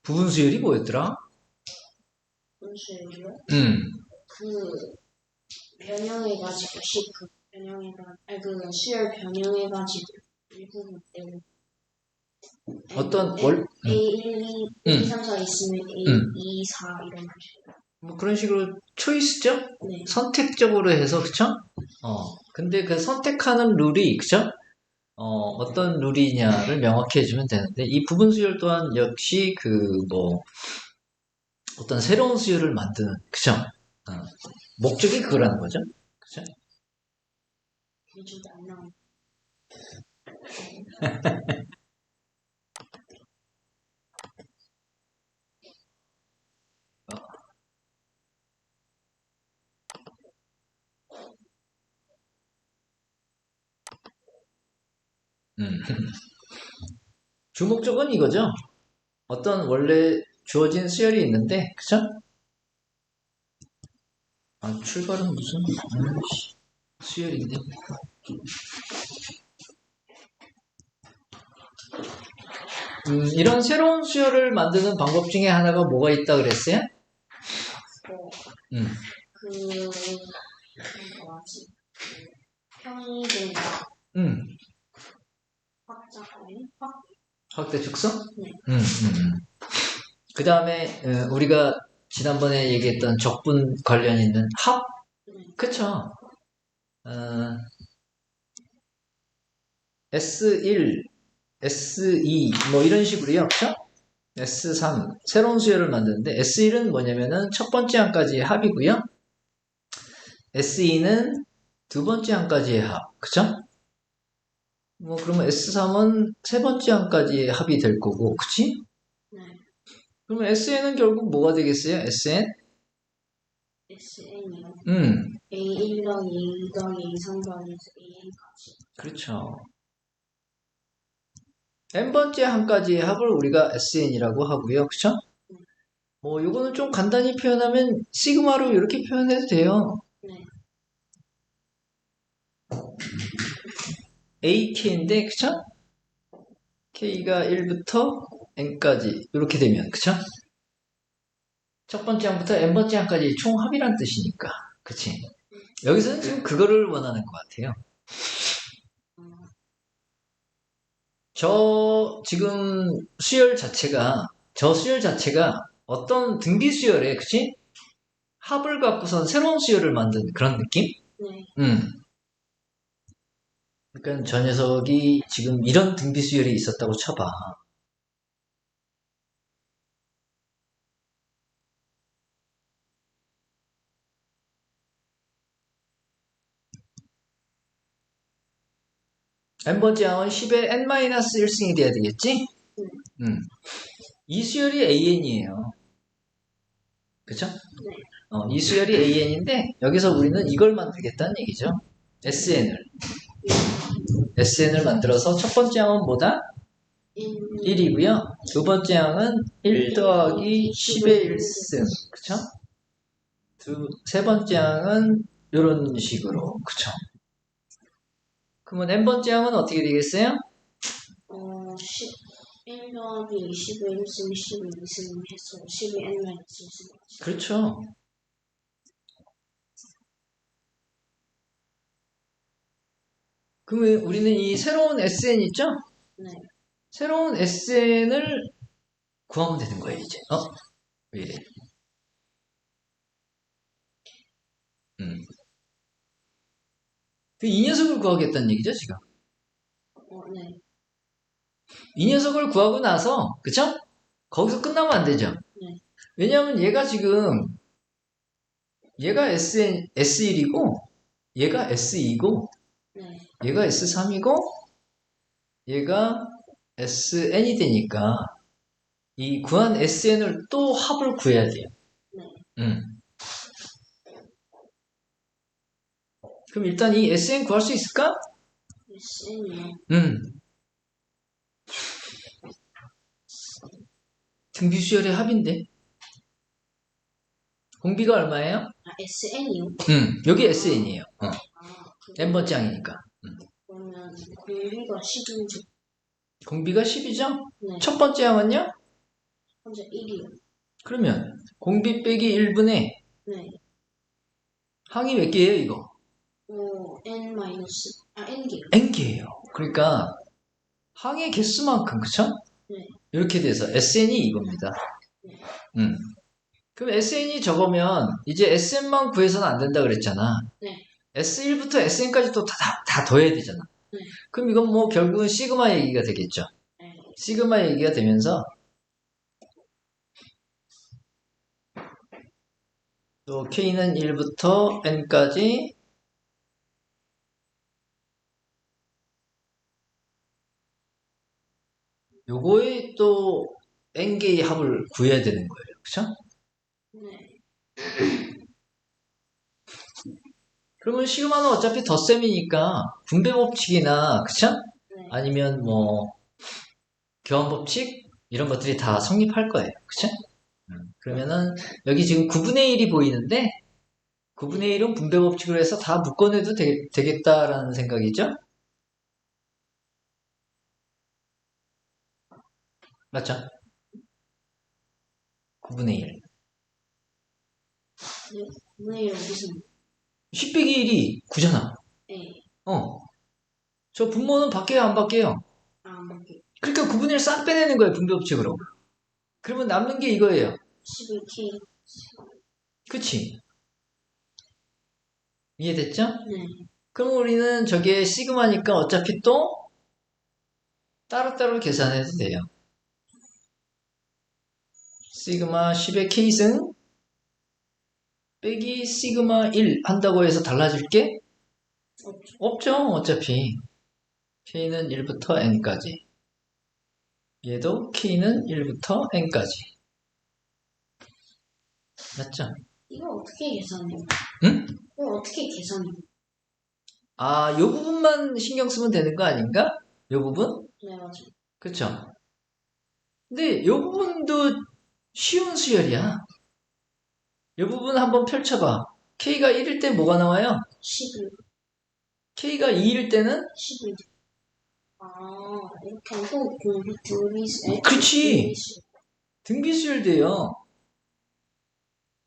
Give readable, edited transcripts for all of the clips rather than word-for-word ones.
부분 수열이 뭐였더라? 분수율이요? 음. 그 변형해가지고 그 변형해가 아니 그 수열 변형해가지고 일부분 때문에 어떤 A1, 2, 1, 2, 3, 4 있으면 A, 2, 4 이런 식으로. 뭐 그런 식으로 초이스죠? 네. 선택적으로 해서, 그쵸? 근데 그 선택하는 룰이, 그쵸? 어떤 룰이냐를 명확히 해주면 되는데, 이 부분 수열 또한 역시 어떤 새로운 수열을 만드는, 그쵸? 목적이 그거라는 거죠. 그쵸? 기준이 안 나오네. 음. 주목적은 이거죠. 어떤 원래 주어진 수열이 있는데, 그쵸? 출발은 무슨, 수열인데. 이런 새로운 수열을 만드는 방법 중에 하나가 뭐가 있다 그랬어요? 뭐지? 평이동 확장 아니? 확대 축소? 네. 그 다음에 우리가 지난번에 얘기했던 적분 관련 있는 합? 그쵸? S1, S2 뭐 이런 식으로요. 그쵸? S3 새로운 수열을 만드는데 S1은 뭐냐면은 첫 번째 항까지의 합이고요. S2는 두 번째 항까지의 합. 그쵸? 뭐 그러면 S3은 세 번째 항까지의 합이 될 거고, 그치? 네. 그러면 SN은 결국 뭐가 되겠어요? SN? SN이요? A1 더하기 A2 더하기 A3 더하기 AN까지. 그렇죠. n번째 항까지의 합을 우리가 SN이라고 하고요. 그쵸? 뭐 요거는 좀 간단히 표현하면 시그마로 이렇게 표현해도 돼요. 네. AK인데, 그쵸? K가 1부터 N까지 이렇게 되면, 그쵸? 첫 번째 항부터 n번째 항까지 총 합이란 뜻이니까. 그치? 여기서는 지금 그거를 원하는 것 같아요. 지금 저 수열 자체가 어떤 등비 수열에, 그치? 합을 갖고선 새로운 수열을 만든 그런 느낌? 네. 그러니까 저 녀석이 지금 이런 등비 수열이 있었다고 쳐봐. n번째 항은 10의 n-1승이 돼야 되겠지? 이 수열이 AN이에요. 그쵸? 네. 이 수열이 AN인데 여기서 우리는 이걸 만들겠다는 얘기죠. SN을 만들어서 첫 번째 항은 뭐다? 1이고요. 두 번째 항은 1 더하기 10의 1승. 그쵸? 세 번째 항은 이런 식으로. 그쵸? 그러면 n번째 항은 어떻게 되겠어요? 1 더하기 20의 1승 10의 2승 해서 10의 n-1승. 그렇죠. 그러면 우리는 이 새로운 SN 있죠? 네. 새로운 SN을 구하면 되는 거예요, 이제. 왜 이래? 이 녀석을 구하겠다는 얘기죠, 지금. 네. 이 녀석을 구하고 나서, 그쵸? 거기서 끝나면 안 되죠? 네. 왜냐하면 얘가 S1이고, 얘가 S2고, 네. 얘가 S3이고, 얘가 SN이 되니까, 이 구한 SN을 또 합을 구해야 돼요. 네. 그럼 일단 이 SN 구할 수 있을까? SN이요? 등비수열의 합인데. 공비가 얼마예요? SN이요? 여기 SN이에요. n번째 항이니까. 그러면 공비가 10인지. 공비가 10이죠? 네. 첫 번째 항은요? 첫 현재 1이요. 그러면 공비 빼기 1분의 네. 항이 몇 개예요, 이거? N개요. n개예요. 그러니까 항의 개수만큼, 그쵸? 네. 이렇게 돼서 SN이 이겁니다. 네. 그럼 SN이 적으면 이제 SN만 구해서는 안 된다 그랬잖아. 네. S1부터 SN까지 또 다 더해야 되잖아. 네. 그럼 이건 뭐 결국은 시그마 얘기가 되겠죠. 네. 시그마 얘기가 되면서 또 K는 1부터 N까지 요거에 또 N개의 합을 구해야 되는 거예요. 그쵸? 네. 그러면 시그마는 어차피 덧셈이니까 분배 법칙이나 그쵸? 네. 아니면 뭐 교환 법칙 이런 것들이 다 성립할 거예요. 그쵸? 그러면은 여기 지금 9분의 1이 보이는데 9분의 1은 분배 법칙으로 해서 다 묶어내도 되겠다라는 생각이죠? 맞죠? 9분의 1. 네. 네. 무슨? 10 빼기 1이 9잖아. 네. 저 분모는 바뀌어요, 안 바뀌어요? 안 바뀌어요. 그러니까 9분의 1 싹 빼내는 거예요, 분배 법칙으로. 그러면 남는 게 이거예요. 11K. 그치? 이해됐죠? 네. 그럼 우리는 저게 시그마니까 어차피 또 따로따로 계산해도 돼요. 시그마 10의 K승 빼기 시그마 1 한다고 해서 달라질 게 없죠. 없죠, 어차피. K는 1부터 N까지. 얘도 K는 1부터 N까지. 맞죠? 이거 어떻게 계산해요? 응? 이거 어떻게 계산해요? 아, 요 부분만 신경 쓰면 되는 거 아닌가? 요 부분? 네, 맞아요. 그쵸? 근데 요 부분도 쉬운 수열이야. 요 부분 한번 펼쳐봐. K가 1일 때 뭐가 나와요? 11. K가 2일 때는? 11. 아, 이렇게 하고 둘이 그렇지. 등비수열 돼요.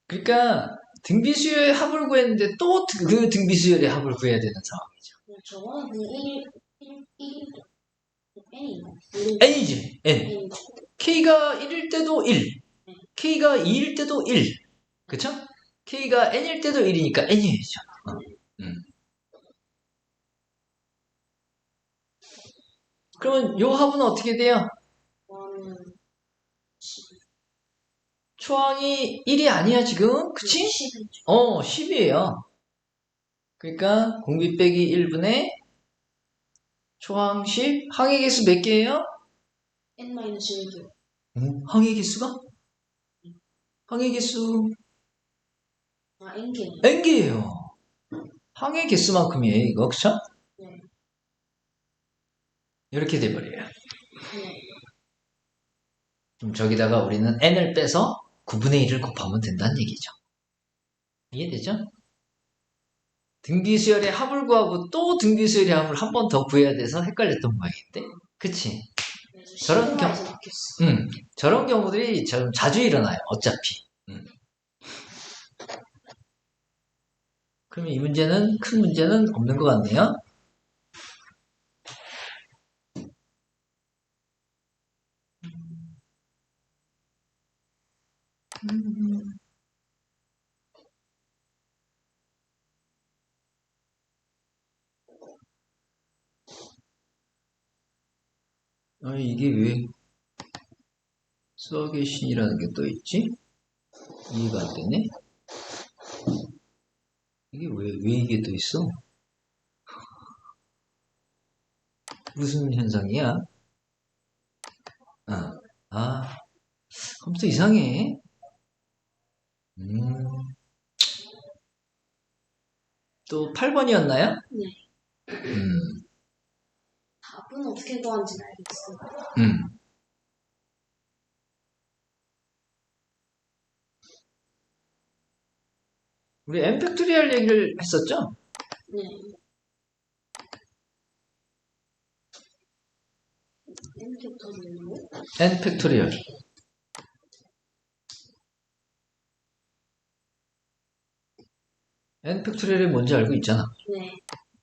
그러니까 등비수열의 합을 구했는데 또 그 등비수열의 합을 구해야 되는 상황이죠. 저거는 그 1, N인가? N이지, N. N이죠. K가 1일 때도 1. 네. K가 2일 때도 1. 그쵸? K가 N일 때도 1이니까 N이죠. 그러면 요 합은 어떻게 돼요? 저는 11. 초항이 1이 아니야, 지금? 그치? 11이죠. 10이에요. 그러니까 공비 빼기 1분의 초항 10. 항의 개수 몇 개예요? N-1개요. 항의 개수가? 항의 개수 아, N개요. N개예요. 항의 개수만큼이에요, 이거. 그쵸? 네. 이렇게 돼버려요. 네. 그럼 저기다가 우리는 N을 빼서 9분의 1을 곱하면 된다는 얘기죠. 이해되죠? 등비수열의 합을 구하고 또 등비수열의 합을 한 번 더 구해야 돼서 헷갈렸던 모양인데? 그치? 저런 저런 경우들이 좀 자주 일어나요, 어차피. 그러면 이 문제는, 큰 문제는 없는 것 같네요. 아니, 이게 왜 수학의 신이라는 게 또 있지? 이해가 안 되네? 이게 왜 이게 또 있어? 무슨 현상이야? 컴퓨터 이상해. 또 8번이었나요? 네. 음, 답은 어떻게 구하는지 알겠어요. 우리 n 팩토리얼 얘기를 했었죠? 네. N 팩토리얼요? n 팩토리얼. n 팩토리얼이 뭔지 알고 있잖아. 네.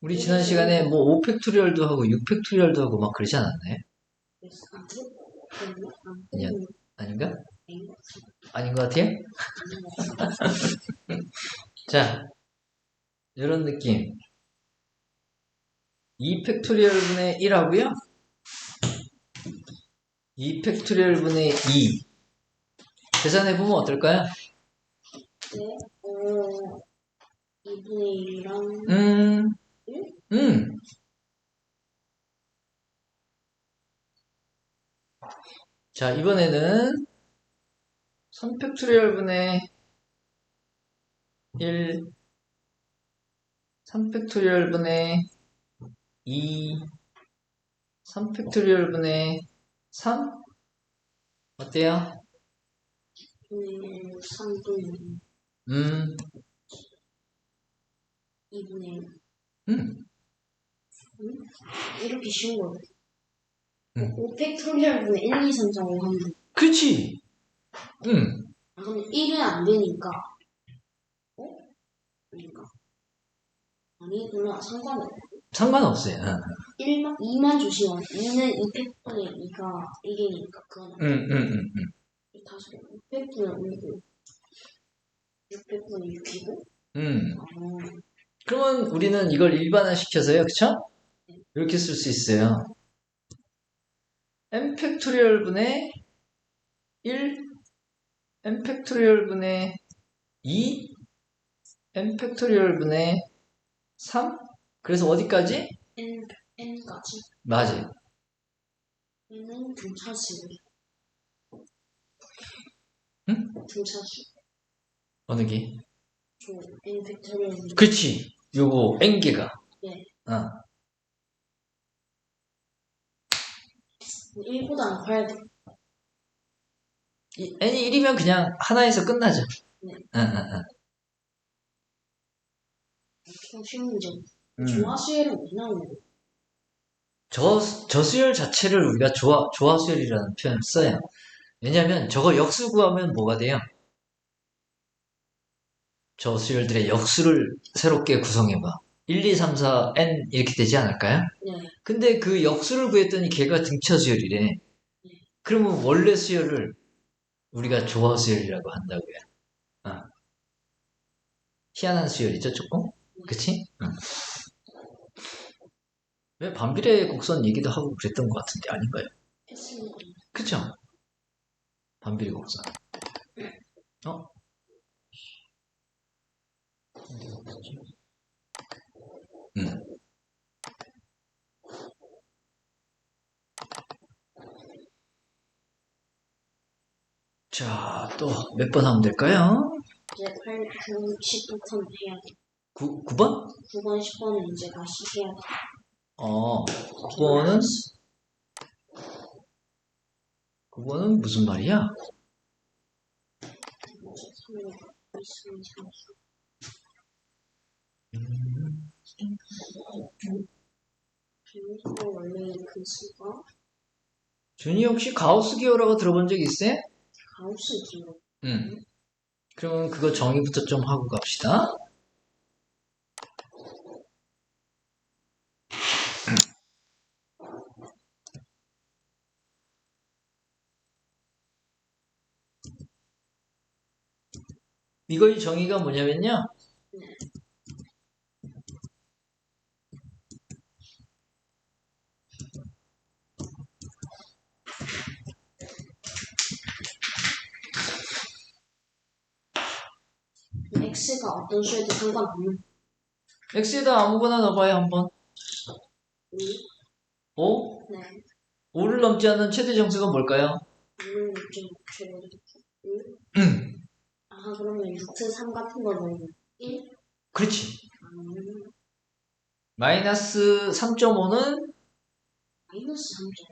우리 지난 시간에 뭐 5 팩토리얼도 하고 6 팩토리얼도 하고 막 그러지 않았나요? 그래서 안 그랬나? 안 아니야. 그랬나? 아닌가? 아닌 것 아닌 것 같아요? 같아요. 자, 이런 느낌. 2 팩토리얼분의 1하고요. 2 팩토리얼분의 2. 계산해보면 어떨까요? 네. 2분의 1이랑 음, 1? 자, 이번에는 3 팩토리얼분의 1, 3 팩토리얼분의 2, 3 팩토리얼분의 3? 어때요? 3분의 음, 2분의 1. 이렇게 쉬운 거예요. 5 팩토리얼분의 1, 2, 3, 4, 5 하면 돼. 그렇지. 아, 근데 1은 안 되니까. 아닌가? 아니구나. 상관없어요. 2만 조심하면 2는 2 팩토리얼 2가 1이니까 그건 안 돼. 다시 6 팩토리얼 5고 6 팩토리얼 6이고 그러면 우리는 이걸 일반화시켜서요. 그쵸? 이렇게 쓸 수 있어요. n 팩토리얼분의 1, n 팩토리얼분의 2, n 팩토리얼분의 3? 그래서 어디까지? n까지. 맞아요. 얘는 등차수. 응? 등차수. 어느 게? 저 n 팩토리얼. 그렇지. 요거 n개가. 네. 1보다는 커야 돼. n이 1이면 그냥 하나에서 끝나죠. 네. 응. 엄청 쉬운 문제. 조화수열은 왜 나오는 거야? 저수열 자체를 우리가 조화수열이라는 표현을 써요. 왜냐면 저거 역수 구하면 뭐가 돼요? 저수열들의 역수를 새롭게 구성해봐. 1, 2, 3, 4, n 이렇게 되지 않을까요? 네. 근데 그 역수를 구했더니 걔가 등차수열이래. 그러면 원래 수열을 우리가 조화수열이라고 한다고요. 희한한 수열이죠, 조금? 그치? 왜 반비례 곡선 얘기도 하고 그랬던 것 같은데 아닌가요? 했습니다. 그쵸? 반비례 곡선. 어? 자, 또 몇 번 하면 될까요? 이제 8, 9, 10부터 해야 돼. 9번? 9번, 10번은 이제 다시 해야 돼. 9번은 무슨 말이야? 원래 그 수가 준이 혹시 가우스 기호라고 들어본 적 있어요? 가우스 기호. 그러면 그거 정의부터 좀 하고 갑시다. 이거의 정의가 뭐냐면요. x가 어떤 수에도 상관없는 x에다 아무거나 넣어봐요, 한번. 5? 네. 5를 넘지 않는 최대 정수가 뭘까요? 5를 좀 최고. 아, 그러면 루트 3 같은 거 넣으면 1? 그렇지. 마이너스 3.5는? 마이너스 3점.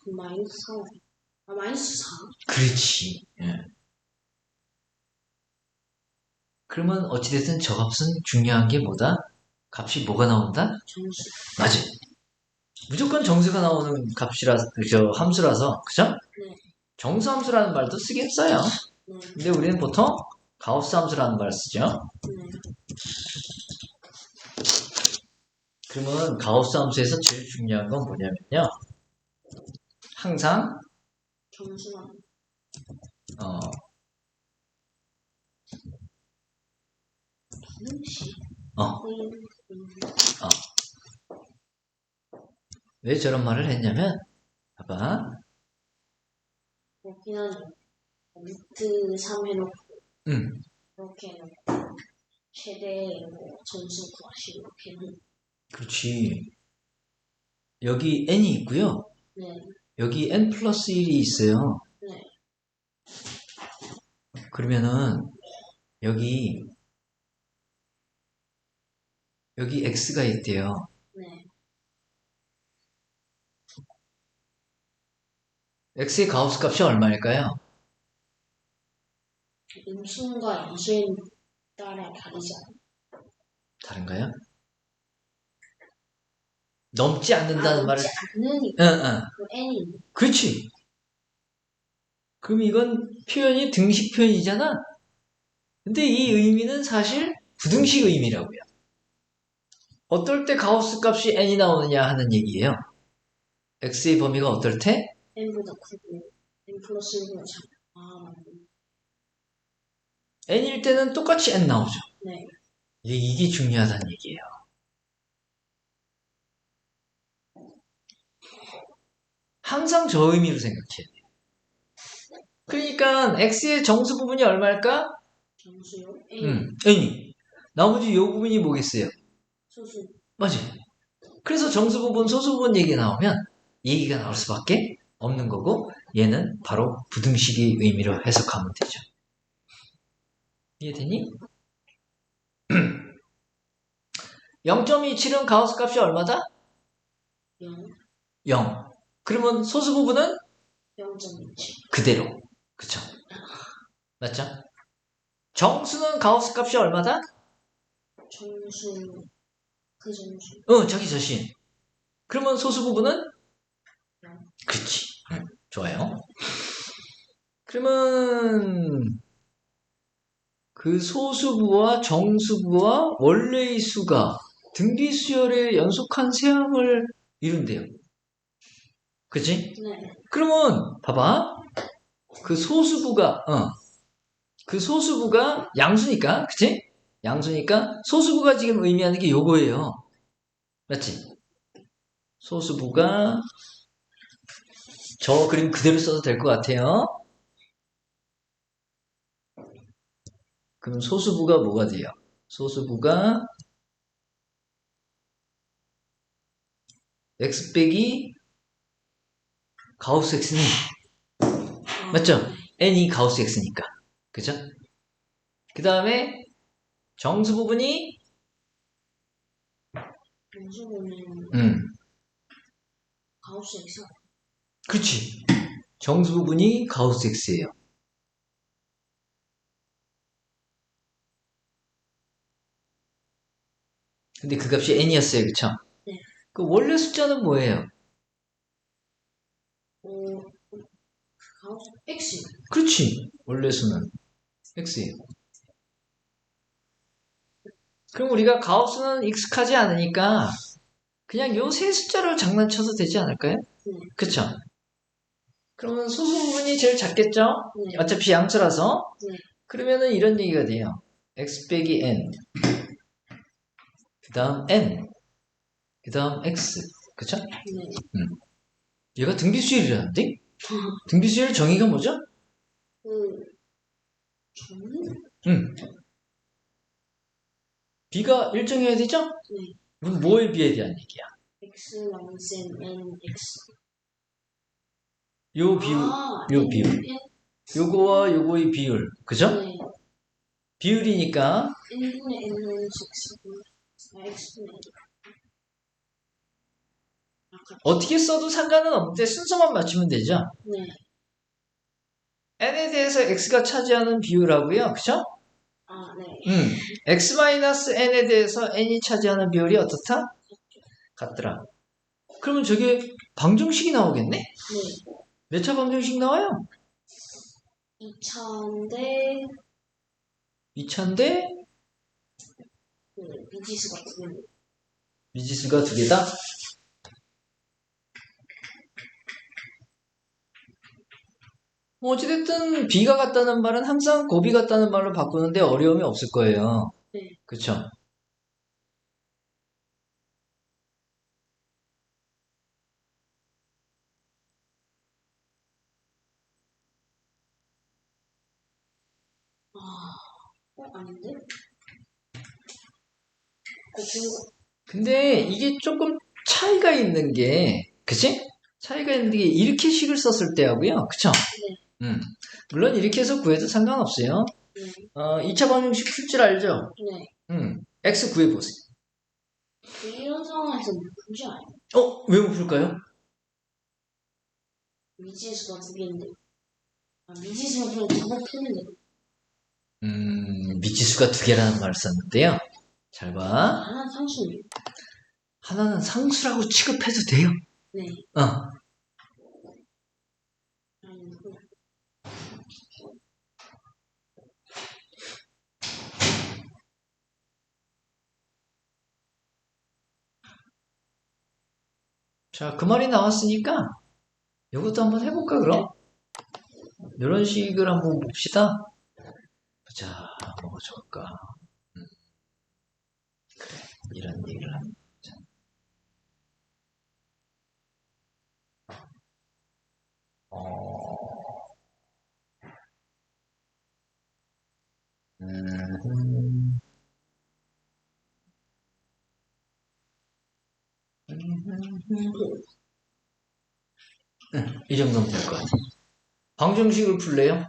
그럼 마이너스 4. 아, 마이너스 4? 그렇지. 그러면 어찌됐든 저 값은 중요한 게 뭐다? 값이 뭐가 나온다? 정수. 맞아. 무조건 정수가 나오는 함수라서, 그죠? 네. 정수 함수라는 말도 쓰긴 써요. 네. 근데 우리는 보통 가우스 함수라는 말 쓰죠. 네. 그러면 가우스 함수에서 제일 중요한 건 뭐냐면요. 항상 정수만. 어, 분식. 어, 왜 저런 말을 했냐면 봐봐. 여기는 루트 3 해놓고 이렇게 해놓고 최대 뭐 점수 구하시고 이렇게 해놓고. 그렇지. 여기 n이 있고요. 네. 여기 n 플러스 1이 있어요. 네. 그러면은 여기 x가 있대요. 네. x의 가우스 값이 얼마일까요? 음수인과 양수에 따라 다르지 않아요? 다른가요? 넘지 않는다는 말을. 넘지 않으니까. 응. 그 n이. 그렇지. 그럼 이건 표현이 등식 표현이잖아. 근데 이 의미는 사실 부등식 의미라고요. 어떨 때 가우스 값이 n이 나오느냐 하는 얘기예요. x의 범위가 어떨 때? n보다 크고 n 플러스 1보다 작아. 아, 맞네. n일 때는 똑같이 n 나오죠. 네. 이게 중요하다는 얘기예요. 항상 저 의미로 생각해야 돼요. 그러니까 x의 정수 부분이 얼마일까? 정수요? n. n이. 나머지 요 부분이 뭐겠어요? 소수. 맞아요. 그래서 정수 부분, 소수 부분 얘기 나오면 얘기가 나올 수밖에 없는 거고 얘는 바로 부등식의 의미로 해석하면 되죠. 이해되니? 0.27은 가우스 값이 얼마다? 0. 0. 그러면 소수 부분은 0.27. 그대로. 그쵸? 맞죠? 정수는 가우스 값이 얼마다? 정수. 그 정수. 자기 자신. 그러면 소수 부분은? 0. 그치. 좋아요. 그러면 그 소수부와 정수부와 원래의 수가 등비수열의 연속한 세함을 이룬대요. 그치? 네. 그러면 봐봐. 그 소수부가 양수니까, 그치? 양수니까 소수부가 지금 의미하는 게 요거예요. 맞지? 소수부가 저 그림 그대로 써도 될 것 같아요. 그럼 소수부가 뭐가 돼요? 소수부가 x 빼기 가우스 x는 맞죠? n이 가우스 x니까. 그죠? 그 다음에 정수 부분이 정수 보면 가우스 x. 그렇지. 정수 부분이 가우스 x예요. 근데 그 값이 n이었어요. 그쵸? 네. 그 원래 숫자는 뭐예요? 가우스 x. 그렇지. 원래 수는 x예요. 그럼 우리가 가우스는 익숙하지 않으니까 그냥 요 세 숫자를 장난쳐도 되지 않을까요? 네. 그쵸? 그러면 소수 부분이 제일 작겠죠? 네. 어차피 양수라서. 네. 그러면은 이런 얘기가 돼요. x 빼기 n. 그 다음 n. 그 다음 x. 그쵸? 네. 얘가 등비수열이라는데? 등비수열 정의가 뭐죠? 정의? b가 일정해야 되죠? 네. 그럼 뭐에 비해 대한 얘기야? x 랑센 n x. 요 비율, 요 비율. 요거와 요거의 비율. 그죠? 네. 비율이니까 n분의 n은 x. x분의 n. 어떻게 써도 상관은 없는데 순서만 맞추면 되죠? 네. n에 대해서 x가 차지하는 비율하고요. 그죠? 아, 네. x-n에 대해서 n이 차지하는 비율이 어떻다? 같더라. 그러면 저게 방정식이 나오겠네? 네. 몇 차 방정식 나와요? 2차인데 2차인데 미지수가 2개. 미지수가 두 개다? 어찌됐든 B가 같다는 말은 항상 곱이 같다는 말로 바꾸는데 어려움이 없을 거예요. 네. 그쵸? 아닌데? 근데 이게 조금 차이가 있는 게, 그치? 차이가 있는 게 이렇게 식을 썼을 때 하고요. 그쵸? 네. 물론 이렇게 해서 구해도 상관없어요. 네. 2차 방정식 풀 줄 알죠? 네. x 구해보세요. 이런 상황에서 못 풀지 않아요? 왜 못 풀까요? 미지수가 두 개인데. 미지수가 그냥 답을 푸는데. 미지수가 두 개라는 말을 썼는데요. 잘 봐. 하나는 상수네요. 하나는 상수라고 취급해도 돼요. 네. 자, 그 말이 나왔으니까 이것도 한번 해볼까 그럼? 이런 식을 한번 봅시다. 자, 뭐가 좋을까? 그래, 이런 얘기를 한번 보자. 이 정도면 될 것 같아. 방정식을 풀래요?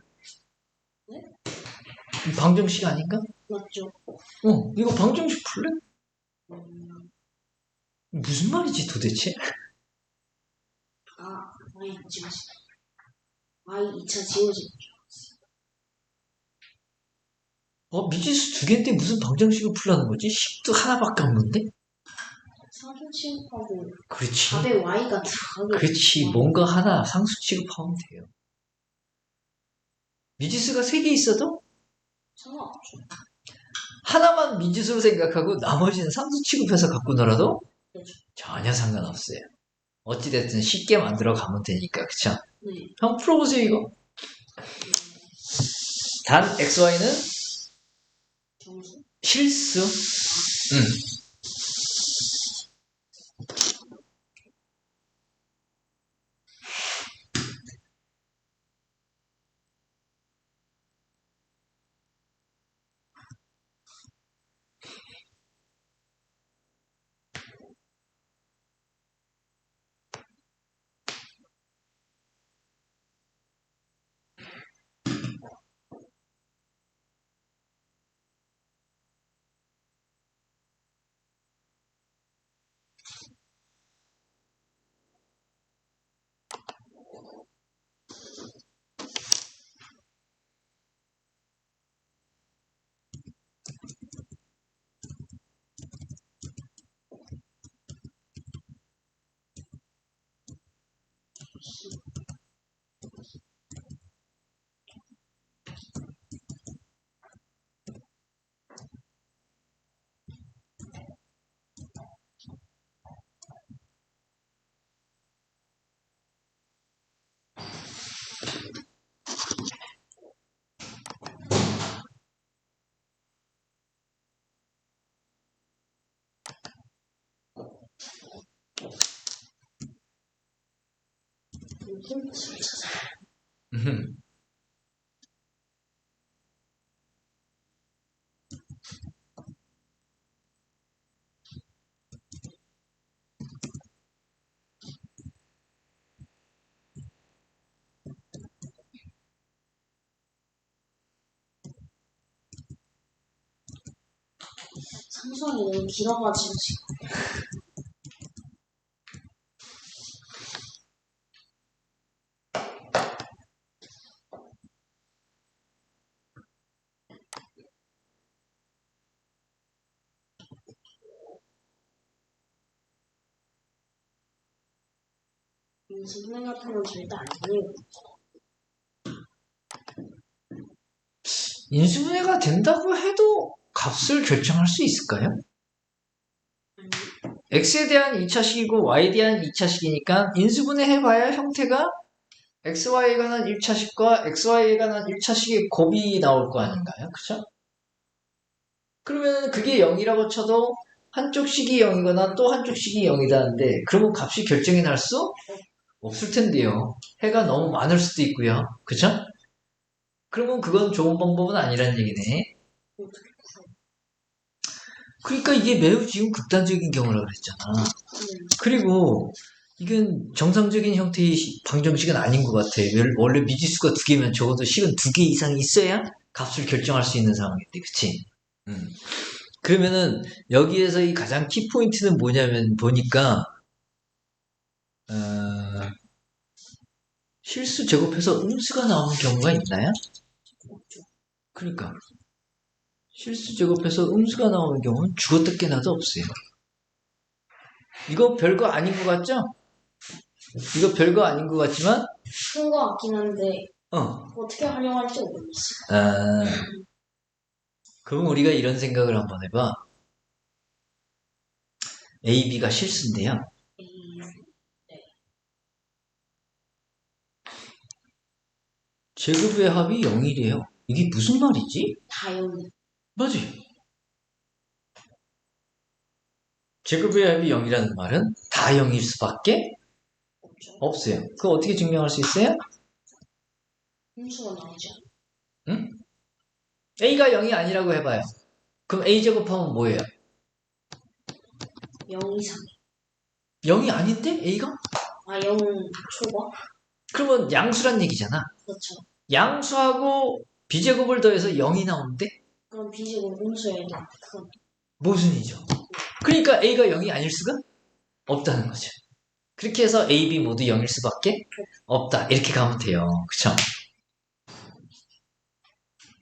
네? 방정식 아닌가? 맞죠? 이거 방정식 풀래? 무슨 말이지 도대체? Y 지워지. Y 2차 지워지. 미지수 두 개인데 무슨 방정식을 풀라는 거지? 식도 하나밖에 없는데? 상수 취급하고 그렇지. 답에 Y가 들어가게. 그렇지. 뭔가 하나 상수 취급하면 돼요. 미지수가 세 개 있어도 상관없죠. 하나만 미지수로 생각하고 나머지는 상수 취급해서 갖고 놀아도 그렇죠. 전혀 상관없어요. 어찌됐든 쉽게 만들어 가면 되니까, 그쵸? 네. 한번 풀어보세요, 이거. 단 XY는 정수? 실수. 힌트 찾아. 상수하기 너무 길어가지고 지금. 인수분해 같은 건 절대 안 돼요. 인수분해가 된다고 해도 값을 결정할 수 있을까요? 아니, x에 대한 2차식이고 y에 대한 2차식이니까 인수분해 해봐야 형태가 xy에 관한 1차식과 xy에 관한 1차식의 곱이 나올 거 아닌가요? 그쵸? 그러면 그게 0이라고 쳐도 한쪽 식이 0이거나 또 한쪽 식이 0이다는데 그러면 값이 결정이 날 수 없을 텐데요. 해가 너무 많을 수도 있고요. 그쵸? 그러면 그건 좋은 방법은 아니란 얘기네. 그러니까 이게 매우 지금 극단적인 경우라 그랬잖아. 그리고 이건 정상적인 형태의 방정식은 아닌 것 같아. 원래 미지수가 두 개면 적어도 식은 두 개 이상 있어야 값을 결정할 수 있는 상황인데, 그치? 그러면은 여기에서 이 가장 키포인트는 뭐냐면 보니까 실수 제곱해서 음수가 나오는 경우가 있나요? 그러니까 실수 제곱해서 음수가 나오는 경우는 죽었다 깨나도 없어요. 이거 별거 아닌 것 같죠? 이거 별거 아닌 것 같지만 큰 거 같긴 한데 어떻게 활용할지 모르겠어. 그럼 우리가 이런 생각을 한번 해봐. A, B가 실수인데요. 제곱의 합이 0이래요. 이게 무슨 말이지? 다 0. 맞지? 제곱의 합이 0이라는 말은 다 0일 수밖에 없어요. 그거 어떻게 증명할 수 있어요? 음수가 나오죠. 응? A가 0이 아니라고 해봐요. 그럼 A 제곱하면 뭐예요? 0 이상. 0이 아닌데? A가? 0 초과? 그러면 양수란 얘기잖아. 그렇죠. 양수하고 B제곱을 더해서 0이 나오는데? 그럼 B제곱 음수에도 그건 모순이죠. 그러니까 A가 0이 아닐 수가 없다는 거죠. 그렇게 해서 A, B 모두 0일 수밖에 없다. 이렇게 가면 돼요. 그쵸?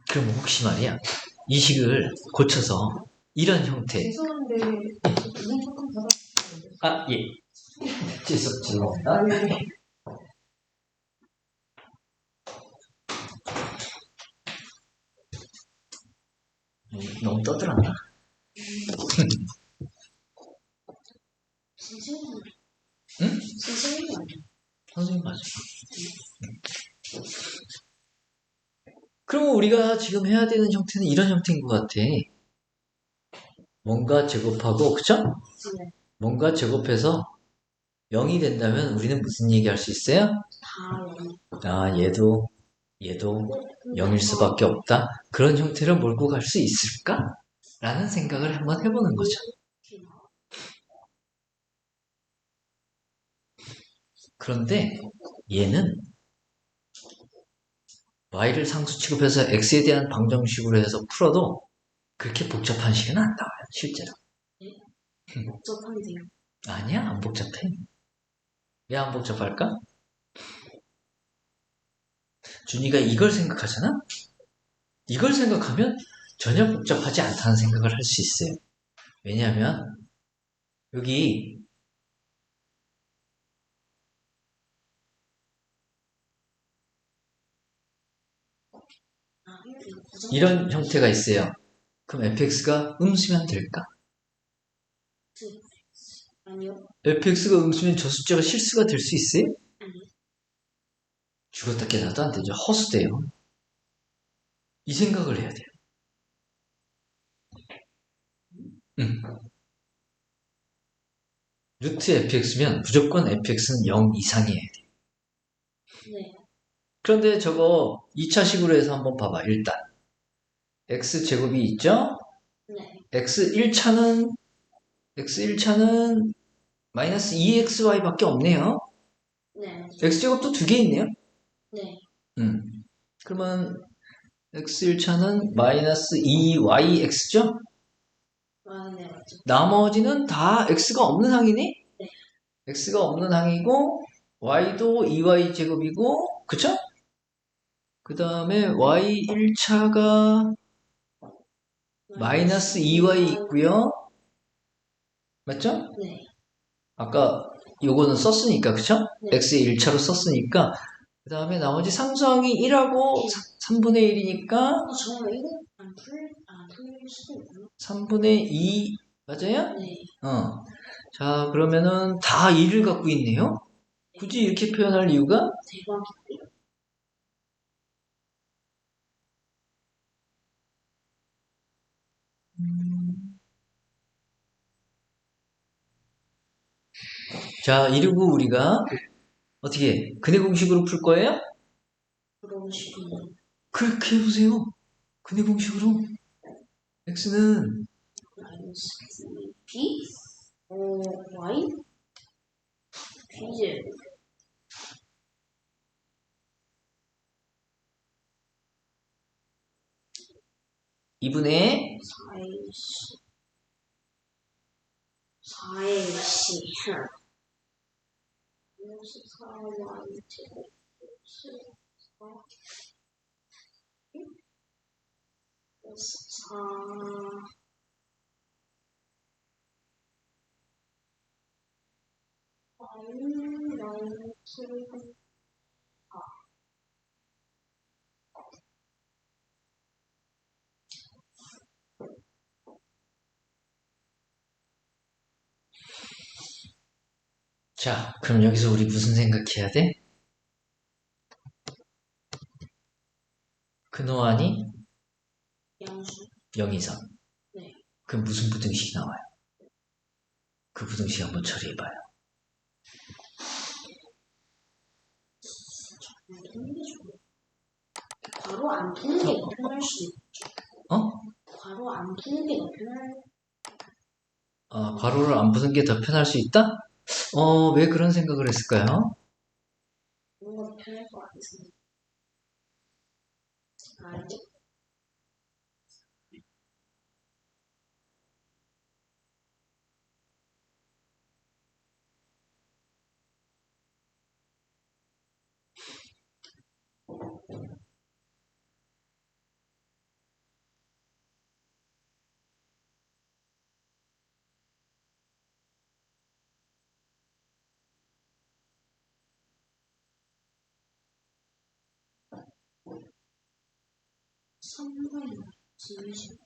그럼 혹시 말이야 이 식을 고쳐서 이런 형태. 죄송한데 그냥 조금 더. 예. 죄송합니다. 너무 떠들었나? 선생님. 응? 선생님 아니야? 선생님 맞아. 그럼 우리가 지금 해야 되는 형태는 이런 형태인 것 같아. 뭔가 제곱하고, 그쵸? 네. 뭔가 제곱해서 0이 된다면 우리는 무슨 얘기 할 수 있어요? 다 0. 얘도 0일 수밖에 없다. 그런 형태를 몰고 갈 수 있을까? 라는 생각을 한번 해보는 거죠. 그런데 얘는 y를 상수 취급해서 x에 대한 방정식으로 해서 풀어도 그렇게 복잡한 식은 안 나와요. 실제로. 복잡한데요. 아니야, 안 복잡해. 왜 안 복잡할까? 준이가 이걸 생각하잖아? 이걸 생각하면 전혀 복잡하지 않다는 생각을 할 수 있어요. 왜냐하면 여기 이런 형태가 있어요. 그럼 fx가 음수면 될까? 아니요. fx가 음수면 저 숫자가 실수가 될 수 있어요? 아니. 죽었다 깨나도 안 되죠. 허수돼요. 이 생각을 해야 돼요. 루트 fx면 무조건 fx는 0 이상이어야 돼요. 네. 그런데 저거 2차식으로 해서 한번 봐봐. 일단 x제곱이 있죠? 네. x1차는 마이너스 2xy밖에 없네요. 네. x제곱도 두 개 있네요. 네. 그러면 x1차는 마이너스 2yx죠? 네, 맞죠. 나머지는 다 x가 없는 항이네? 네. x가 없는 항이고 y도 2y제곱이고 그쵸? 그 다음에 y1차가 마이너스 2y 있고요. 맞죠? 네. 아까 요거는 썼으니까 그쵸? 네. x의 1차로 썼으니까 그 다음에 나머지 상수항이 1하고 3분의 1이니까 정말 이거 안 풀릴 수도 있나? 3분의 2 맞아요? 네. 자, 그러면은 다 1을 갖고 있네요? 굳이 이렇게 표현할 이유가? 대박인데? 자, 이러고 우리가 어떻게 근해 공식으로 풀 거예요? 그런 식으로. 그렇게 해보세요. 근해 공식으로. x는 마이너스 B? Y? B제 2분의 4의 C. 마이너스 4Y 제곱. 4 마이너스 자, 그럼 여기서 우리 무슨 생각해야 돼? 근호환이 양수. 0 이상. 네. 그럼 무슨 부등식이 나와요? 그 부등식 한번 처리해봐요. 괄호 안 푸는 게 더 편할 수도 있죠. 괄호 안 푸는 게 더 편할. 괄호를 안 부는 게 더 편할 수 있다? 왜 그런 생각을 했을까요? 뭔가 더 편할 것 같아서. 알죠? 선거에 지으시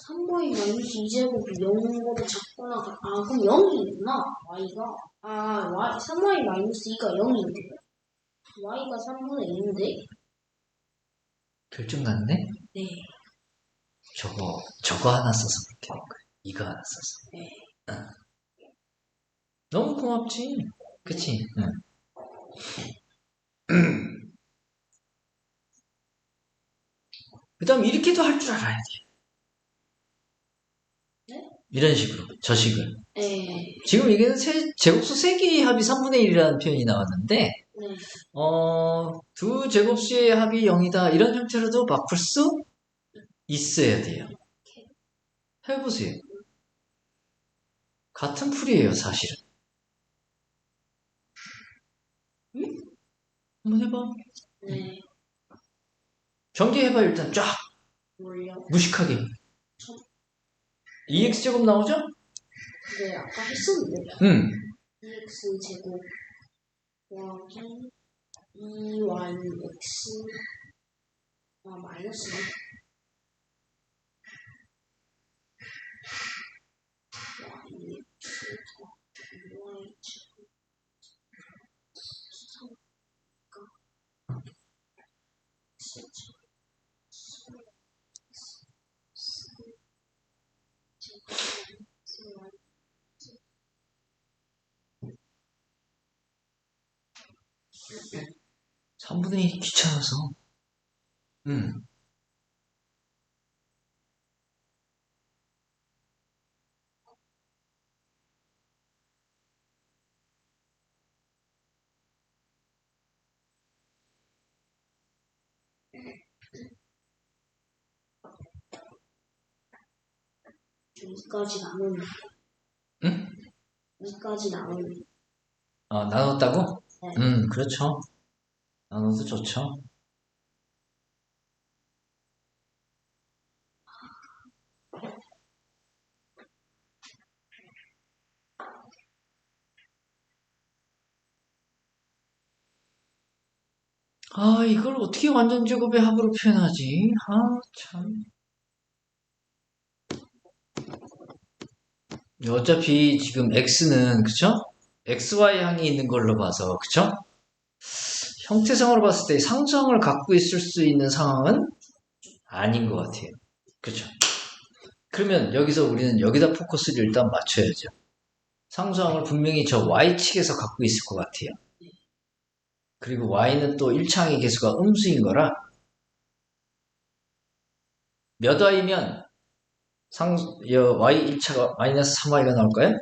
3번이 마이너스 2제곱이 0보다 작거나 그럼 0이구나 y가. y 3y 마이너스 2가 0인데 y가 3분의 2인데. 결정 났네? 네. 저거 하나 써서 그렇게 된 거야. 이거 하나 써서. 네. 너무 고맙지. 그치? 응. 그 다음 이렇게도 할 줄 알아야 돼. 네? 이런 식으로. 저 식을. 네. 지금 이게 제곱수 3개의 합이 3분의 1이라는 표현이 나왔는데, 네. 두 제곱수의 합이 0이다. 이런 형태로도 바꿀 수 있어야 돼요. 해보세요. 같은 풀이에요, 사실은. 응? 한번 해봐. 네. 전개해봐, 일단 쫙. 뭘요? 무식하게. 2x제곱 나오죠? 네, 아까 했었는데. 응. 2x 제곱 더하기 2yx 마이너스 2yx 더하기 2y 제곱 3가 제곱 3분의 1이 귀찮아서. 응. 이까지 나누면. 응? 이까지 나누면. 나눴다고? 네. 그렇죠. 나눠도 좋죠. 이걸 어떻게 완전 제곱의 합으로 표현하지? 참. 어차피 지금 x는 그쵸? xy 항이 있는 걸로 봐서 그쵸? 형태상으로 봤을 때 상수항을 갖고 있을 수 있는 상황은 아닌 것 같아요. 그쵸? 그러면 여기서 우리는 여기다 포커스를 일단 맞춰야죠. 상수항을 분명히 저 y측에서 갖고 있을 것 같아요. 그리고 y는 또 1차항의 개수가 음수인 거라 몇 y면 y 1차가 마이너스 3y가 나올까요?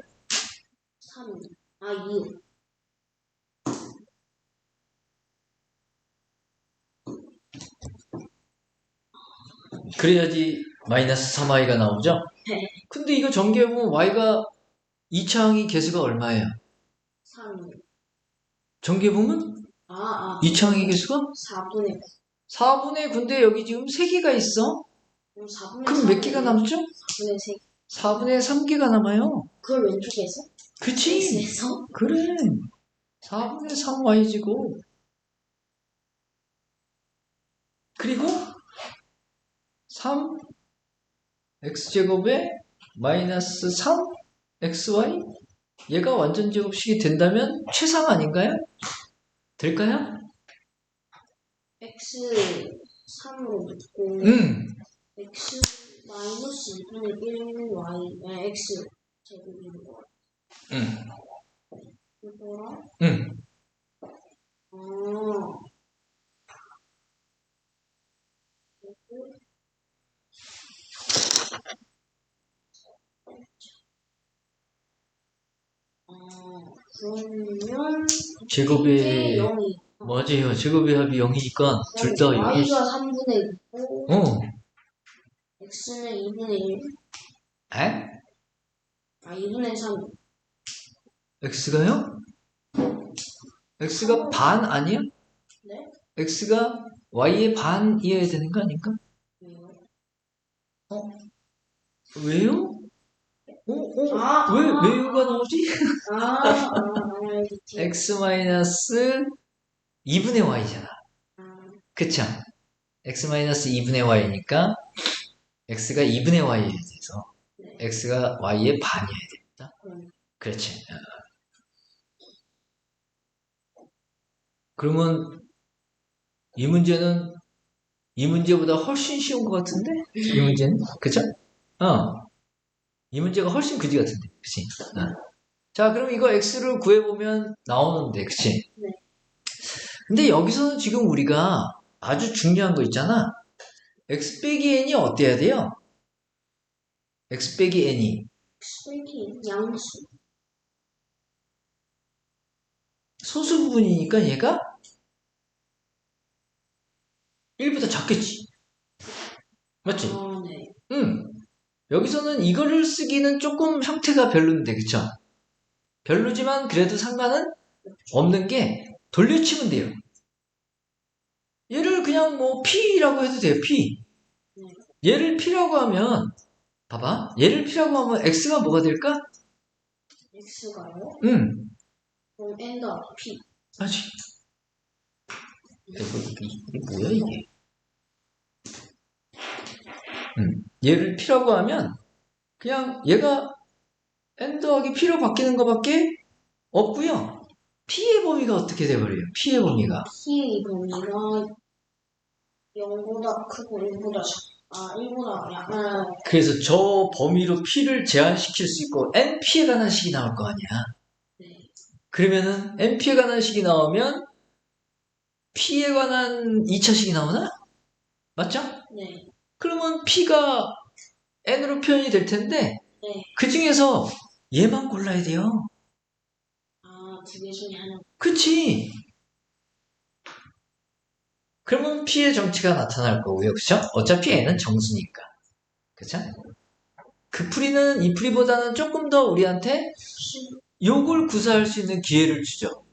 3. 아, 2. 그래야지 마이너스 3y가 나오죠? 네. 근데 이거 전개해보면 y가 2차항의 개수가 얼마예요? 3. 전개해보면 아. 2차항의 개수가 4분의 4분의 9인데 여기 지금 3개가 있어. 4분의 그럼 몇 개가 남죠? 4분의 3. 4분의 3개가 남아요. 그걸 왼쪽에서? 그치? X에서? 그래. 4분의 3y지고. 그리고 3 x제곱에 마이너스 3 xy 얘가 완전 제곱식이 된다면 최상 아닌가요? 될까요? X 3으로 묶고 X 마이너스 2분의 1 Y X 제곱인 거 같아. 이거랑 그러면 제곱의 0이 맞아요. 제곱의 합이 0이니까 둘 다 0이 Y가 3분의 6고 어. X는 2분의 1. 에? 2분의 3. x가요? x가 반 아니야? 네? x가 y의 반이어야 되는 거 아닌가? 왜요? 왜요? 왜 왜요가 나오지? 알겠지. x 마이너스 2분의 y잖아. 그쵸? x 마이너스 2분의 y니까 x가 2분의 y여야 돼서 x가 y의 반이어야 됩니다. 그렇지. 그러면 이 문제는 이 문제보다 훨씬 쉬운 것 같은데? 이 문제는? 그쵸? 이 문제가 훨씬 그지 같은데. 그치? 자, 그럼 이거 x를 구해보면 나오는데, 그치? 네. 근데 여기서는 지금 우리가 아주 중요한 거 있잖아. x 빼기 n이 어때야 돼요? x 빼기 n이 양수. 소수 부분이니까 얘가 1보다 작겠지. 맞지? 네. 여기서는 이거를 쓰기는 조금 형태가 별론데, 그쵸? 별로지만 그래도 상관은 없는 게 돌려치면 돼요. 얘를 그냥 뭐 P라고 해도 돼요, P. 얘를 P라고 하면, 봐봐. 얘를 P라고 하면 X가 뭐가 될까? X가요? 그럼 N 더하기 P. 아직. 이게 뭐야, 이게? 얘를 P라고 하면, 그냥 얘가 N 더하기 P로 바뀌는 것밖에 없고요. P의 범위가 어떻게 돼버려요? P의 범위가. P의 범위가 0보다 크고 1보다 작아. 1보다 약간. 그래서 저 범위로 P를 제한시킬 수 있고 NP에 관한 식이 나올 거 아니야. 네. 그러면은 NP에 관한 식이 나오면 P에 관한 2차식이 나오나? 맞죠? 네. 그러면 P가 N으로 표현이 될 텐데 네. 그 중에서 얘만 골라야 돼요. 두 개 중에 하나. 그치? 그러면 P의 정체가 나타날 거고요. 그쵸? 어차피 N은 정수니까. 그쵸? 그 풀이는 이 풀이보다는 조금 더 우리한테 요걸 구사할 수 있는 기회를 주죠.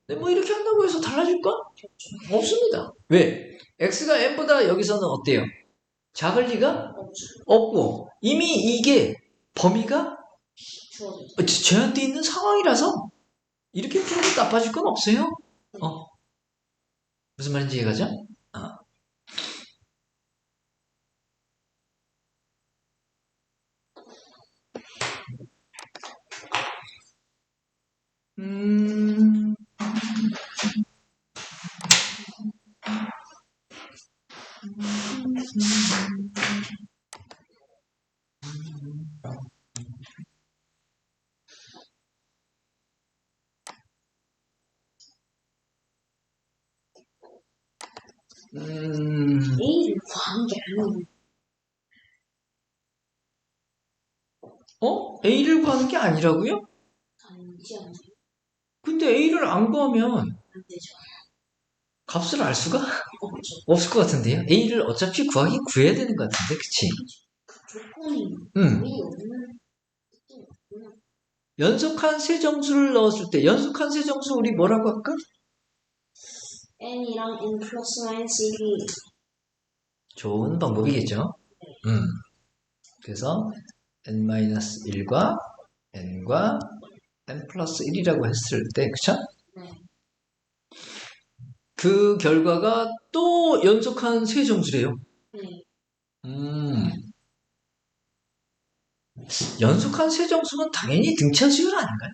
근데 뭐 이렇게 한다고 해서 달라질까? 없습니다. 왜? X가 N보다 여기서는 어때요? 작을 리가 없고 이미 이게 범위가 제한되어 있는 상황이라서 이렇게 풀어도 나빠질 건 없어요. 무슨 말인지 이해가죠? 음, A를 구한 게 아니고 A를 구하는 게 아니라고요? 아니지 않아요? 근데 A를 안 구하면 안 되죠. 값을 알 수가 없죠. 없을 것 같은데요? A를 어차피 구해야 되는 것 같은데, 그치? 그 조건이 응. 거의 없는 느낌이구나. 연속한 세 정수를 넣었을 때, 연속한 세 정수 우리 뭐라고 할까? n이랑 n 플러스 마이너스 1이 좋은 방법이겠죠? 그래서 n-1과 n과 n 플러스 1이라고 했을 때, 그쵸? 네. 그 결과가 또 연속한 세 정수래요. 네. 연속한 세 정수는 당연히 등차수열 아닌가요?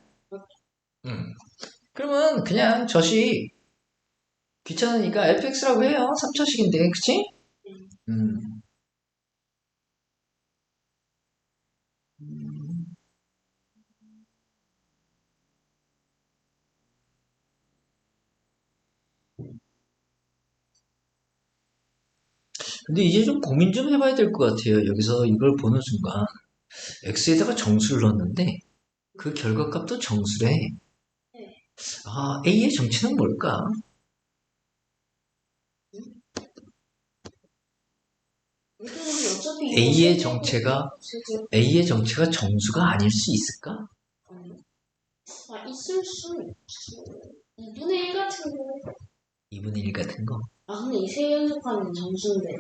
그러면 그냥 젖이 귀찮으니까 fx라고 해요. 3차식인데, 그치? 음. 근데 이제 좀 고민 좀 해봐야 될 것 같아요. 여기서 이걸 보는 순간 x에다가 정수를 넣었는데 그 결과값도 정수래. 아, a의 정체는 뭘까? 어차피 a의 정체가 정수가 아닐 수 있을까? 있을 수 있어. 2분의 1 같은 거. 2분의 1 같은 거. 근데 이 세 연속하는 점수인데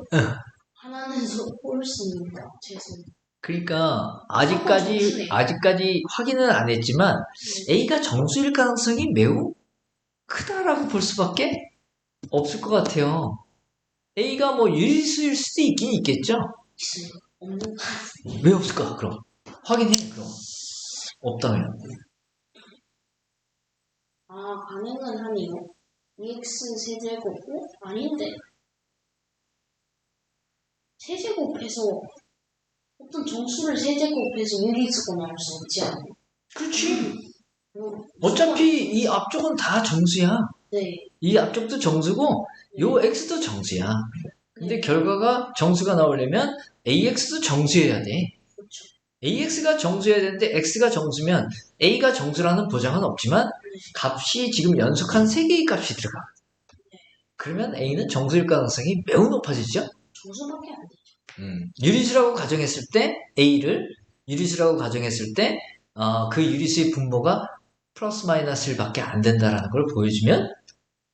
하나는 홀수니까 최소. 그러니까 정수네. 아직까지 확인은 안 했지만 a가 정수일 가능성이 매우 크다라고 볼 수밖에 없을 것 같아요. a가 뭐 유리수일 수도 있긴 있겠죠? 있어요. 없는 왜 없을까? 그럼 확인해. 그럼 없다면. 가능은 하네요. EX 세제곱고 아닌데 세제곱해서 어떤 정수를 세제곱해서 유리수가 나올 수 없지 않아요? 그렇지. 어차피 이 앞쪽은 다 정수야. 네. 이 앞쪽도 정수고 요 x도 정수야. 근데 결과가 정수가 나오려면 ax도 정수여야 돼. 그렇죠. ax가 정수여야 되는데 x가 정수면 a가 정수라는 보장은 없지만 값이 지금 연속한 3개의 값이 들어가. 그러면 a는 정수일 가능성이 매우 높아지죠? 정수밖에 안 되죠. 유리수라고 가정했을 때 a를 유리수라고 가정했을 때 그 유리수의 분모가 플러스 마이너스 1밖에 안 된다라는 걸 보여주면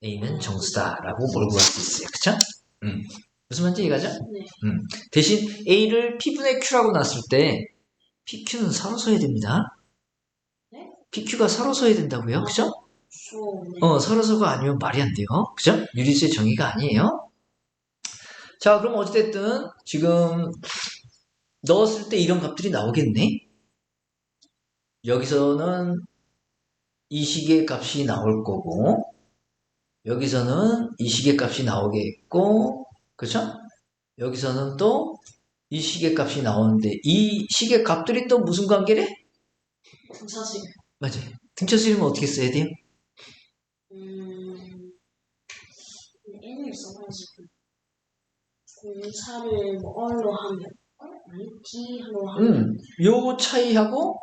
a는 정수다라고 몰고 갈 수 있어요. 그쵸? 무슨 말인지 이해가죠? 네. 대신 a를 p분의 q라고 놨을 때 pq는 서로 서야 됩니다. 네? pq가 서로 서야 된다고요. 그죠? 네. 서로 서가 아니면 말이 안 돼요. 그죠? 유리수의 정의가 아니에요. 자, 그럼 어찌됐든 지금 넣었을 때 이런 값들이 나오겠네. 여기서는 이 식의 값이 나올 거고 여기서는 이 식의 값이 나오겠고 그쵸? 여기서는 또 이 식의 값이 나오는데 이 식의 값들이 또 무슨 관계래? 등차수. 맞아요. 등차수이면 어떻게 써야 돼요? n을 써가지고 공차를 뭐로 하면 아니 d로 하면 요 차이하고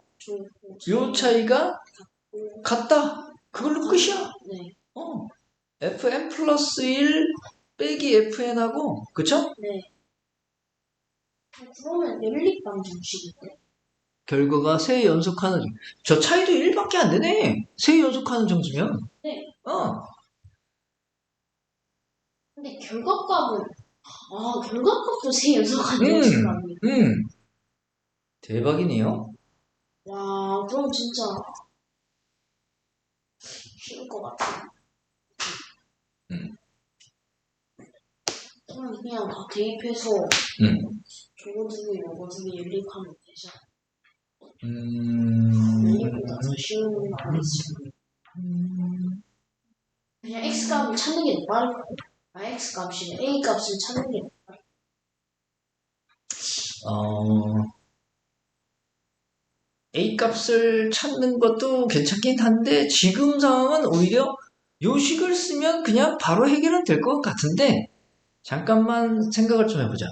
요 차이가 같다. 그걸로 끝이야. 네. fn 플러스 1 빼기 fn하고 그쵸? 네. 그러면 연립방 정식인데? 결과가 세 연속하는 저 차이도 1밖에 안 되네. 세 연속하는 정수면. 네. 근데 결과값도 세 연속하는 정식이라고요. 대박이네요. 와, 그럼 진짜 쉬울 것 같아요. 그냥 다 대입해서 저거 두고 이거 두고 연립하면 되죠. 연립보다 더 쉬운 거 아니지? 그냥 x 값을 찾는 게 더 빠를 거예요. x 값이 a 값을 찾는 게 A 값을 찾는 것도 괜찮긴 한데 지금 상황은 오히려 요 식을 쓰면 그냥 바로 해결은 될 것 같은데 잠깐만 생각을 좀 해보자.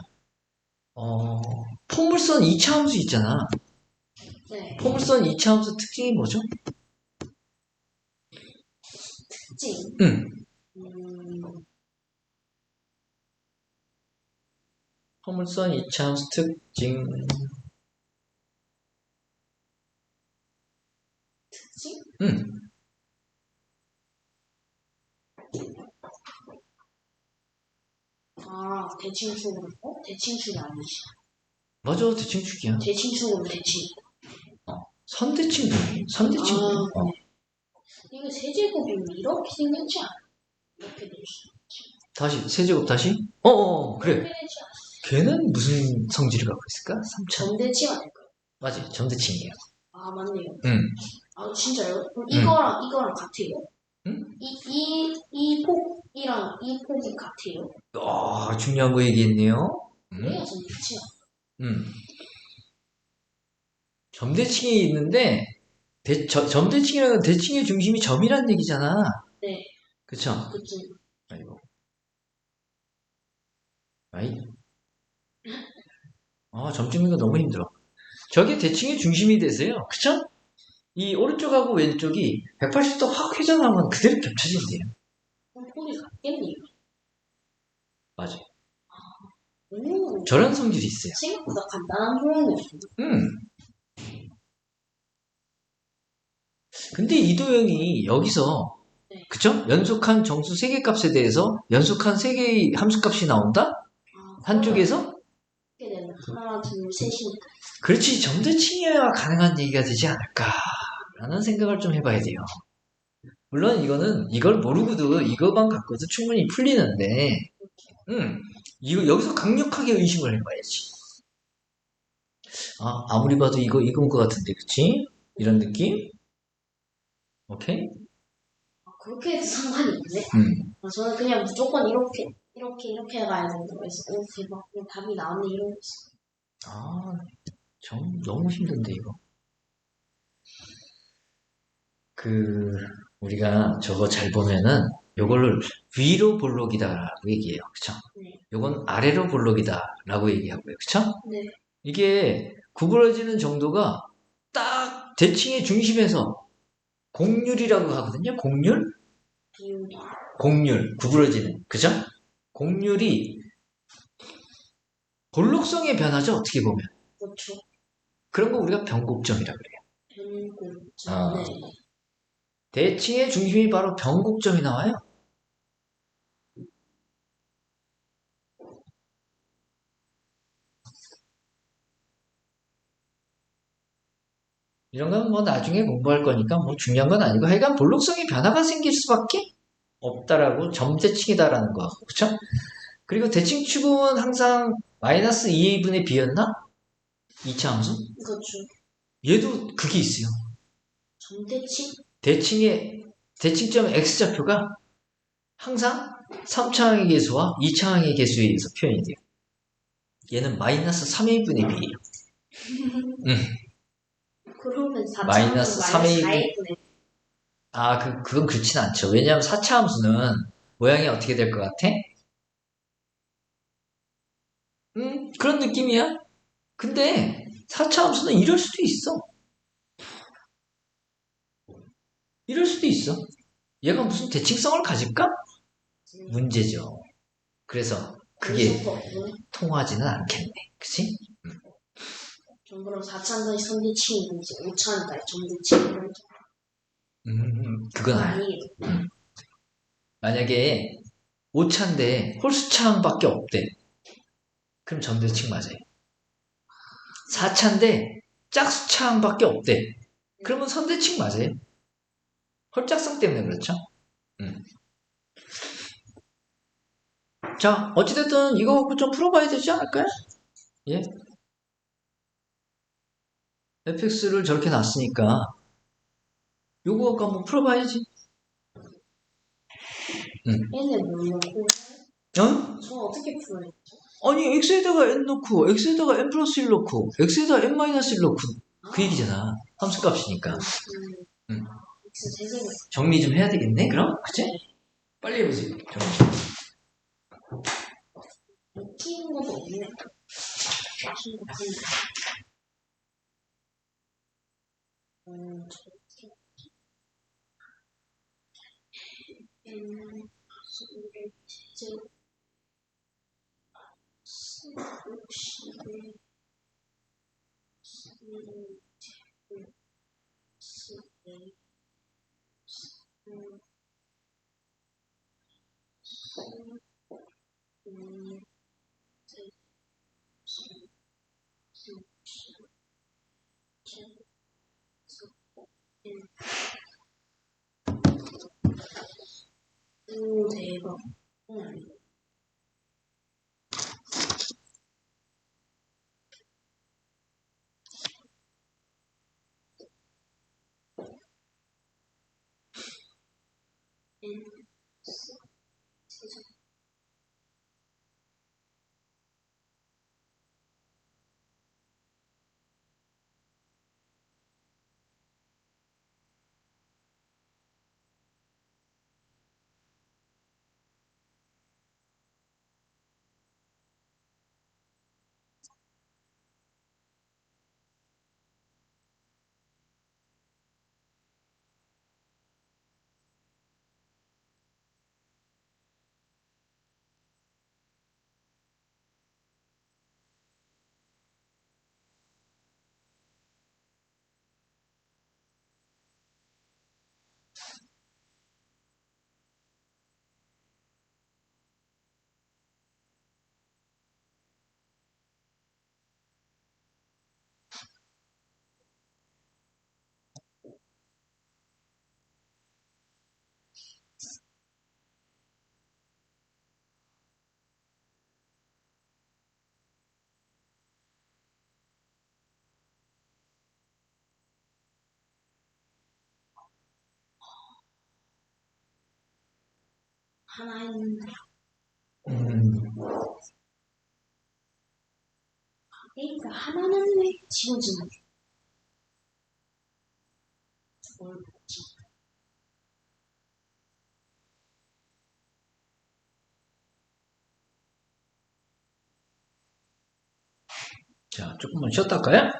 포물선 2차 함수 있잖아. 네. 포물선 2차 함수 특징이 뭐죠? 특징. 응. 포물선 2차 함수 특징. 특징? 응. 아, 대칭축으로. 대칭축이 아니지. 맞아, 대칭축이야. 대칭축으로 대칭. 선대칭. 선대칭. 아, 네. 이거 세제곱이면 이렇게 생겼지 않아? 이렇게 되지. 다시 세제곱 다시? 그래. 이렇게 되지 않아? 걔는 무슨 성질을 갖고 있을까? 3차. 점대칭 아닐까요? 맞지, 점대칭이에요. 아, 맞네요. 응. 아, 진짜요? 그럼 이거랑 같아요? 응? 이 폭이랑 이 폭이 같아요? 중요한 거 얘기했네요. 그래야 점대칭. 점대칭이 있는데 점대칭이라는 건 대칭의 중심이 점이란 얘기잖아. 네. 그쵸? 그치. 아이고. 아이. 점 찍는 거 너무 힘들어. 저게 대칭의 중심이 되세요. 그쵸? 이 오른쪽하고 왼쪽이 180도 확 회전하면 그대로 겹쳐진대요. 그럼 폭이 같겠네요. 맞아. 오, 저런 성질이 있어요. 생각보다 간단한 표현이었어요. 근데 이도영이 여기서 네. 그쵸? 연속한 정수 3개 값에 대해서 연속한 3개의 함수값이 나온다? 한쪽에서? 이렇게 되면 하나, 둘, 셋이니까. 그렇지, 점대칭이어야 가능한 얘기가 되지 않을까라는 생각을 좀 해봐야 돼요. 물론 이걸 모르고도 이거만 갖고도 충분히 풀리는데 이거 여기서 강력하게 의심을 해봐야지. 아무리 봐도 이건 것 같은데, 그치? 이런 느낌? 오케이? 그렇게 해도 상관이 있네? 저는 그냥 무조건 이렇게 가야 된다고 해서, 오, 대박. 그냥 답이 나왔네, 이러고 있어. 너무 힘든데, 이거. 우리가 저거 잘 보면은, 요거를 위로 볼록이다라고 얘기해요. 그쵸? 네. 요건 아래로 볼록이다라고 얘기하고요. 그쵸? 네. 이게 구부러지는 정도가 딱 대칭의 중심에서 공률이라고 하거든요. 공률? 비율이. 공률, 구부러지는. 그죠? 공률이 볼록성의 변화죠. 어떻게 보면. 그렇죠. 그런 거 우리가 변곡점이라고 그래요. 변곡점. 네. 대칭의 중심이 바로 변곡점이 나와요. 이런 건 뭐 나중에 공부할 거니까 뭐 중요한 건 아니고 하여간 볼록성의 변화가 생길 수밖에 없다라고 점대칭이다라는 거. 그쵸? 그리고 대칭축은 항상 마이너스 2a분의 b였나? 2차 함수? 그렇죠. 얘도 그게 있어요. 점대칭? 대칭점 x좌표가 항상 3차항의 개수와 2차항의 개수에 의해서 표현이 돼요. 얘는 마이너스 3a분의 b예요. 그러면 4차 마이너스 3a 4a분의 그건 그렇진 않죠. 왜냐하면 4차 함수는 모양이 어떻게 될 것 같아? 그런 느낌이야. 근데 4차 함수는 이럴 수도 있어. 이럴 수도 있어. 얘가 무슨 대칭성을 가질까? 문제죠. 그래서 그게 통하지는 않겠네. 그치? 그럼 4차는 선대칭이든지 5차는 점대칭. 그건 아니에요. 만약에 5차인데 홀수차항밖에 없대. 그럼 점대칭 맞아요. 4차인데 짝수차항밖에 없대. 그러면 선대칭 맞아요. 홀짝성 때문에 그렇죠. 자, 어찌됐든 이거 갖고 좀 풀어봐야 되지 않을까요? 예? fx를 저렇게 놨으니까 요거 갖고 한번 풀어봐야지. n을 뭘 넣고 어? 저 어떻게 풀어요? 아니 x에다가 n 넣고 x에다가 n 플러스 1 넣고 x에다가 n 마이너스 1 넣고 그 얘기잖아. 함수값이니까. 응. 정리 좀 해야 되겠네 그럼? 그치? 빨리 해보지. 정리. 웃긴 것도 없네. 웃긴 거 같네. 오, 대박. 하나 했는데. 그러니까 하나는 왜 지워지는 뭘 보지? 자, 조금만 쉬었다 할까요?